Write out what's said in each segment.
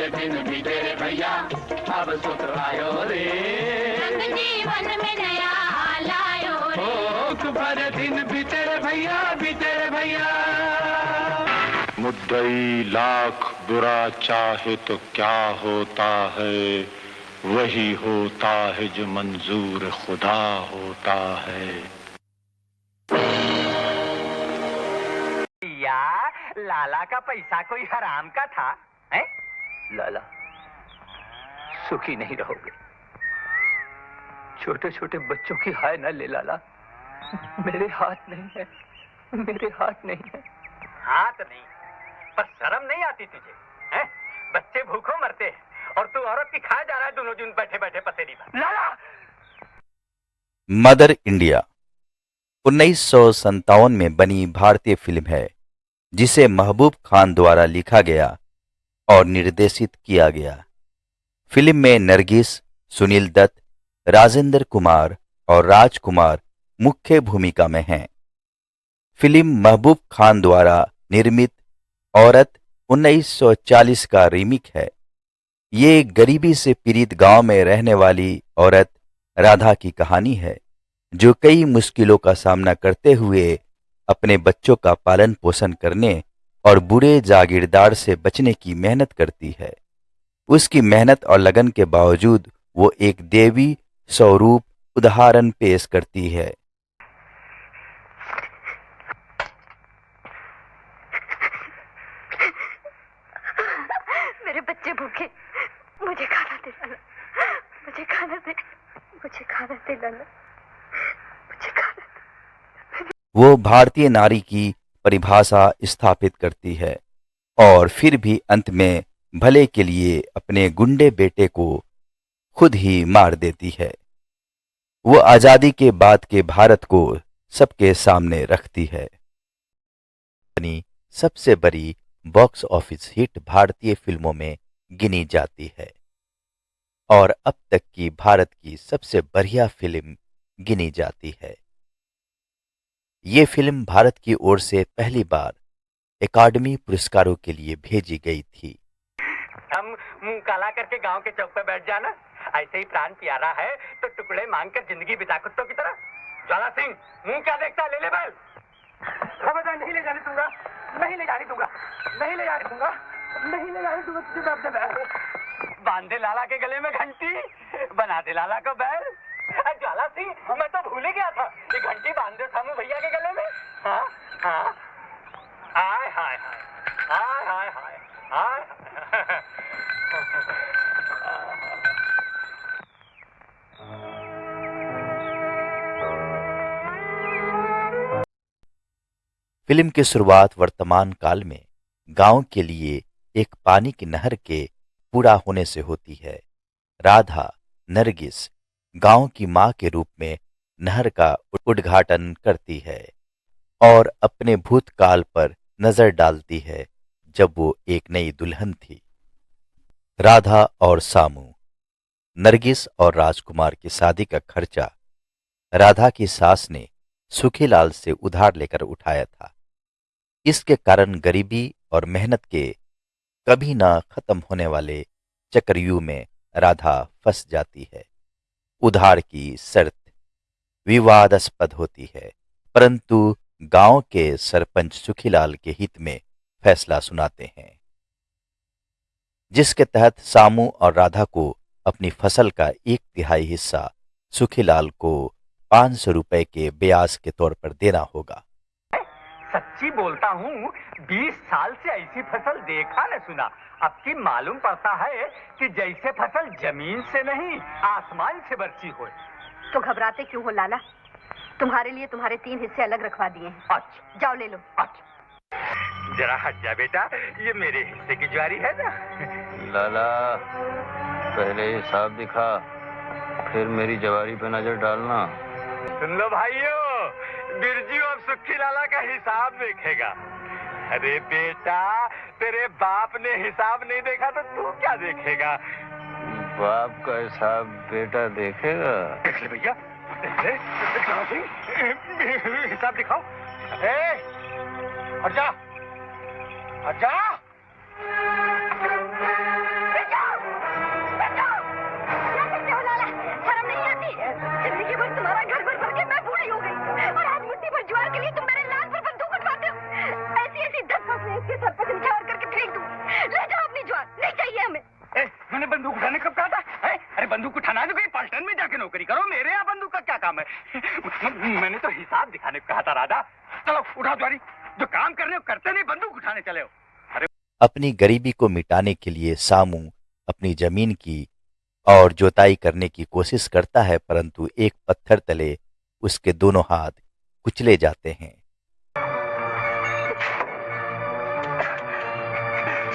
भर दिन बीते रे भैया, अब सुख आयो रे, रंग जीवन में नया लायो रे, सुख भर दिन बीते रे भैया, बीते रे भैया। मुद्दई लाख बुरा चाहे तो क्या होता है, वही होता है जो मंजूर खुदा होता है। या लाला का पैसा कोई हराम का था, हैं? लाला, सुखी नहीं रहोगे। छोटे छोटे बच्चों की हाय न ले लाला। मेरे हाथ नहीं है, मेरे हाथ नहीं है। हाथ नहीं, पर शर्म नहीं आती तुझे, हैं? बच्चे भूखों मरते हैं और तू औरत की खा जा रहा है दोनों दिन बैठे बैठे पसेरी पर। लाला! मदर इंडिया 1957 में बनी भारतीय फिल्म है, जिसे महबूब खान द्वारा लिखा गया और निर्देशित किया गया। फिल्म में नरगिस, सुनील दत्त, राजेंद्र कुमार और राजकुमार मुख्य भूमिका में हैं। फिल्म महबूब खान द्वारा निर्मित औरत 1940 का रीमेक है। ये गरीबी से पीड़ित गांव में रहने वाली औरत राधा की कहानी है, जो कई मुश्किलों का सामना करते हुए अपने बच्चों का पालन पोषण करने और बुरे जागीरदार से बचने की मेहनत करती है। उसकी मेहनत और लगन के बावजूद वो एक देवी स्वरूप उदाहरण पेश करती है। मेरे बच्चे भूखे, मुझे खाना दे लाला, मुझे खाना दे, मुझे खाना दे लाला, मुझे खाना दे। वो भारतीय नारी की परिभाषा स्थापित करती है और फिर भी अंत में भले के लिए अपने गुंडे बेटे को खुद ही मार देती है। वो आजादी के बाद के भारत को सबके सामने रखती है। अपनी सबसे बड़ी बॉक्स ऑफिस हिट भारतीय फिल्मों में गिनी जाती है और अब तक की भारत की सबसे बढ़िया फिल्म गिनी जाती है। ये फिल्म भारत की ओर से पहली बार एकेडमी पुरस्कारों के लिए भेजी गई थी। हम मुंह काला करके गांव के चौक पे बैठ जाना, ऐसे ही प्राण प्यारा है तो टुकड़े मांगकर जिंदगी बिता कुत्तों की तरह। ज्वाला सिंह, मुंह क्या देखता है, ले ले बैल। खबरदार, नहीं ले जाने दूंगा, नहीं ले जाने दूंगा, नहीं ले जाने दूंगा, नहीं ले जाने दूंगा तुझे अपने बैल। बांध दे लाला के गले में घंटी, बना दे लाला को बैल। ज्वाला सिंह, मैं तो भूल ही गया था कि घंटी बांध दे सामू भैया के गले में। हाँ हाँ, हाय हाय हाय हाय हाय हाय हाय। फिल्म की शुरुआत वर्तमान काल में गांव के लिए एक पानी की नहर के पूरा होने से होती है। राधा नरगिस गांव की मां के रूप में नहर का उद्घाटन करती है और अपने भूतकाल पर नजर डालती है जब वो एक नई दुल्हन थी। राधा और सामू, नरगिस और राजकुमार की शादी का खर्चा राधा की सास ने सुखीलाल से उधार लेकर उठाया था। इसके कारण गरीबी और मेहनत के कभी ना खत्म होने वाले चक्रव्यूह में राधा फंस जाती है। उधार की शर्त विवादास्पद होती है, परंतु गांव के सरपंच सुखीलाल के हित में फैसला सुनाते हैं, जिसके तहत सामू और राधा को अपनी फसल का 1/3 हिस्सा सुखीलाल को 500 रुपए के ब्याज के तौर पर देना होगा। सच्ची बोलता हूँ, 20 साल से ऐसी फसल देखा न सुना। अब की मालूम पड़ता है कि जैसे फसल जमीन से नहीं आसमान से बरसी हो। तो घबराते क्यों हो लाला? तुम्हारे लिए तुम्हारे 3 हिस्से अलग रखवा दिए हैं। अच्छा, जाओ ले लो। अच्छा, जरा हट जा बेटा, ये मेरे हिस्से की ज्वारी है ना। लाला, पहले हिसाब दिखा, फिर मेरी जवारी पे नजर डालना। सुन लो भाइयों, बिरजू अब सुखी लाला का हिसाब देखेगा। अरे बेटा, तेरे बाप ने हिसाब नहीं देखा तो तू क्या देखेगा? बाप का हिसाब बेटा देखेगा। देख ले भैया, देख ले, हिसाब दिखाओ। हट जा, हट जा। जाके नौकरी करो, मेरे यहाँ बंदूक का क्या काम है? मैंने तो हिसाब दिखाने को कहा था राधा। चलो उठाओ द्वारी, जो काम कर रहे हो करते नहीं, बंदूक उठाने चले हो। अरे अपनी गरीबी को मिटाने के लिए सामू अपनी जमीन की और जोताई करने की कोशिश करता है, परंतु एक पत्थर तले उसके दोनों हाथ कुचले जाते हैं।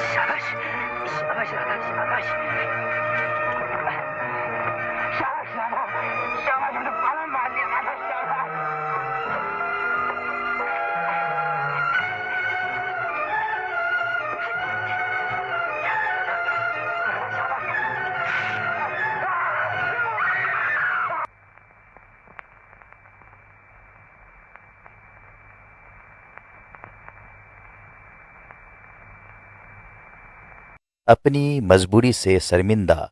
शाबाश, शाबाश राधा, शाबाश। शाबाश राधा, शाबाश, हमने पाला मार लिया राधा, शाबाश। अपनी मजबूरी से शर्मिंदा,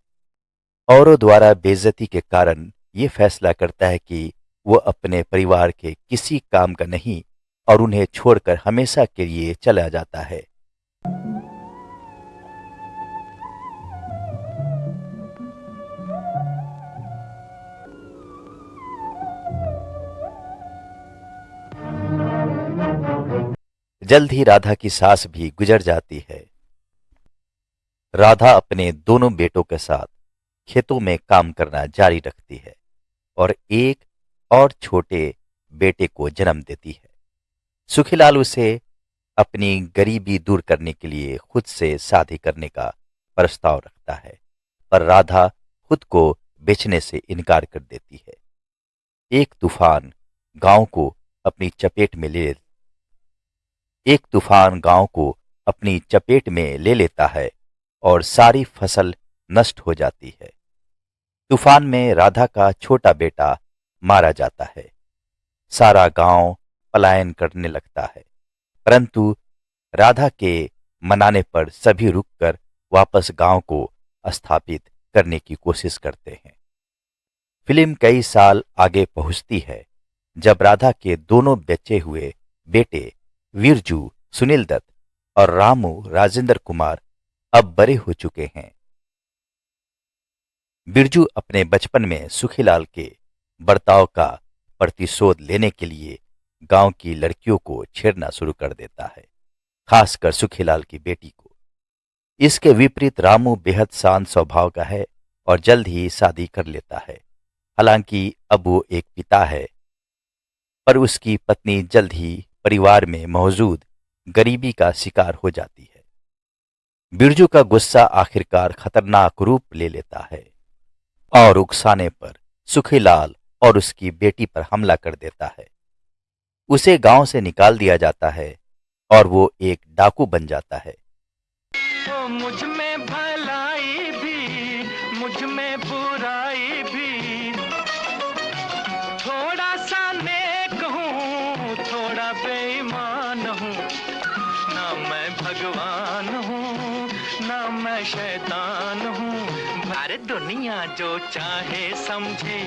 औरों द्वारा बेइज्जती के कारण ये फैसला करता है कि वो अपने परिवार के किसी काम का नहीं और उन्हें छोड़कर हमेशा के लिए चला जाता है। जल्द ही राधा की सास भी गुजर जाती है। राधा अपने दोनों बेटों के साथ खेतों में काम करना जारी रखती है और एक और छोटे बेटे को जन्म देती है। सुखीलाल उसे अपनी गरीबी दूर करने के लिए खुद से शादी करने का प्रस्ताव रखता है, पर राधा खुद को बेचने से इनकार कर देती है। एक तूफान गांव को अपनी चपेट में ले लेता है और सारी फसल नष्ट हो जाती है। तूफान में राधा का छोटा बेटा मारा जाता है। सारा गांव पलायन करने लगता है, परंतु राधा के मनाने पर सभी रुककर वापस गांव को स्थापित करने की कोशिश करते हैं। फिल्म कई साल आगे पहुंचती है, जब राधा के दोनों बचे हुए बेटे वीरजू, सुनील दत्त और रामू राजेंद्र कुमार अब बड़े हो चुके हैं। बिरजू अपने बचपन में सुखीलाल के बर्ताव का प्रतिशोध लेने के लिए गांव की लड़कियों को छेड़ना शुरू कर देता है, खासकर सुखीलाल की बेटी को। इसके विपरीत रामू बेहद शांत स्वभाव का है और जल्द ही शादी कर लेता है। हालांकि अब वो एक पिता है, पर उसकी पत्नी जल्द ही परिवार में मौजूद गरीबी का शिकार हो जाती है। बिरजू का गुस्सा आखिरकार खतरनाक रूप ले लेता है और उकसाने पर सुखीलाल और उसकी बेटी पर हमला कर देता है। उसे गांव से निकाल दिया जाता है और वो एक डाकू बन जाता है। मुझ में भलाई भी, मुझ में बुराई भी, थोड़ा सा नेक हूँ, थोड़ा बेईमान हूँ, ना मैं भगवान हूँ, ना मैं शैतान हूँ। अरे दुनिया जो चाहे समझे,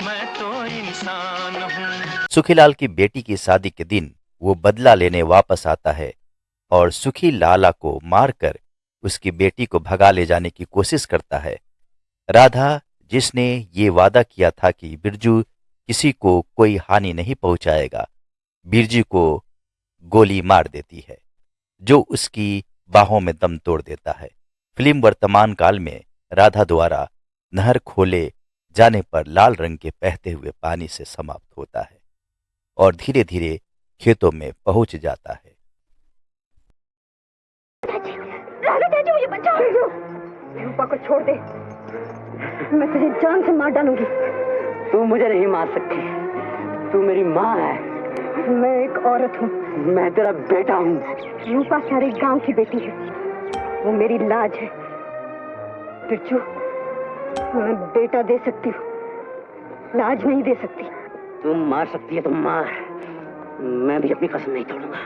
मैं तो इंसान हूँ। सुखीलाल की बेटी की शादी के दिन वो बदला लेने वापस आता है और सुखी लाला को मारकर उसकी बेटी को भगा ले जाने की कोशिश करता है। राधा, जिसने ये वादा किया था कि बिरजू किसी को कोई हानि नहीं पहुंचाएगा, बिरजू को गोली मार देती है, जो उसकी बाहों में दम तोड़ देता है। फिल्म वर्तमान काल में राधा द्वारा नहर खोले जाने पर लाल रंग के बहते हुए पानी से समाप्त होता है और धीरे धीरे खेतों में पहुंच जाता है। राधा, मुझे बचाओ। रूपा को छोड़ दे, मैं तुझे जान से मार डालूंगी। तू मुझे नहीं मार सकती, तू मेरी माँ है। मैं एक औरत हूँ। मैं तेरा बेटा हूँ। रूपा सारे गांव की बेटी है, वो मेरी लाज है। बिरजू, मैं बेटा दे सकती हूँ, लाज नहीं दे सकती। तुम मार सकती है तो मार, मैं भी अपनी कसम नहीं तोड़ूंगा।